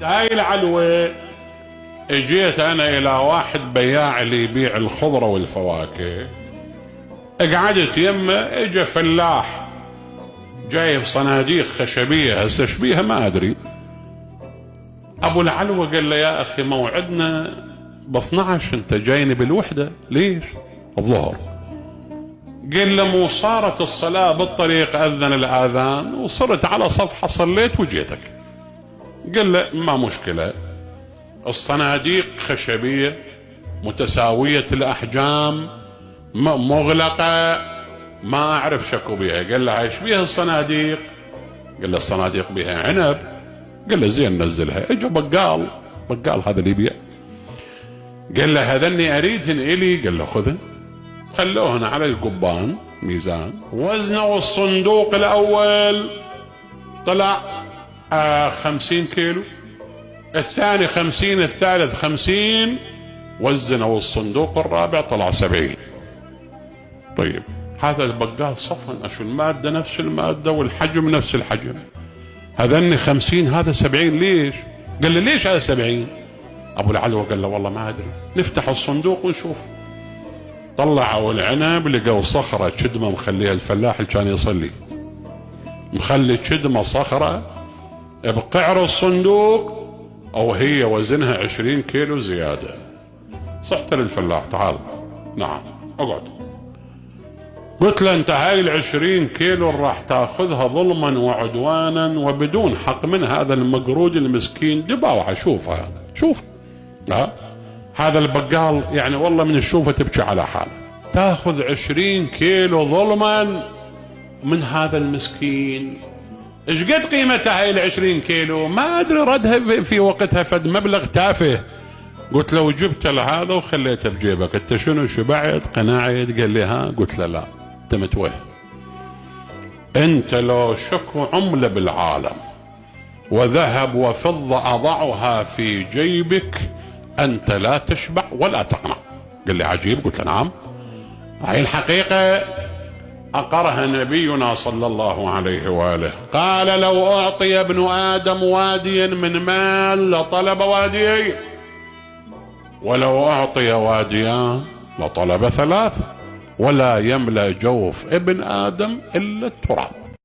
هاي العلوة اجيت انا الى واحد بياع اللي يبيع الخضرة والفواكه، قعدت يمه اجى فلاح جايب صناديق خشبية هسه شبيها ما ادري. ابو العلوة قال له يا اخي موعدنا ب12، انت جايني بالوحدة ليش؟ الظهر. قال له مو صارت الصلاة بالطريق اذن الاذان وصرت على صفحة صليت وجيتك. قال له ما مشكلة، الصناديق خشبية متساوية الأحجام مغلقة ما أعرف شكو بها. قال له ايش بيها الصناديق؟ قال له الصناديق بها عنب. قال له زين نزلها. اجى بقال هذا اللي يبيع، قال له هذني أريدهن إلي. قال له خذهن. خلوهن على القبان ميزان، وزنوا الصندوق الأول طلع 50 كيلو، الثاني 50، الثالث 50، وزنوا الصندوق الرابع طلع 70. طيب هذا البقال صفن اشو المادة نفس المادة والحجم نفس الحجم، هذني 50 هذا 70، ليش؟ قال له ليش هذا 70؟ ابو العلوة قال له والله ما ادري، نفتح الصندوق ونشوف. طلعوا العنب لقوا صخرة شدمة مخليها الفلاح اللي كان يصلي، مخلي شدمة صخرة بقعر الصندوق او هي وزنها 20 كيلو زيادة. صحت للفلاح تعال نعم اقعد. قلت له انت هاي ال20 كيلو راح تاخذها ظلما وعدوانا وبدون حق من هذا المقرود المسكين. دباوعة شوف هذا، شوف هذا البقال يعني والله من الشوفة تبكي على حاله. تاخذ 20 كيلو ظلما من هذا المسكين. ايش قد قيمتها هاي ال20 كيلو؟ ما ادري، ردها في وقتها فد مبلغ تافه. قلت له وجبت له هذا وخليته بجيبك، انت شنو شبعت قناعت؟ قال لي ها. قلت له لا انت متوه، انت لو شكو عملة بالعالم وذهب وفضة اضعها في جيبك انت لا تشبع ولا تقنع. قال لي عجيب. قلت له نعم، هاي الحقيقة أقرها نبينا صلى الله عليه وآله. قال لو أعطي ابن آدم واديا من مال لطلب واديين، ولو أعطي واديان لطلب 3، ولا يملأ جوف ابن آدم إلا التراب.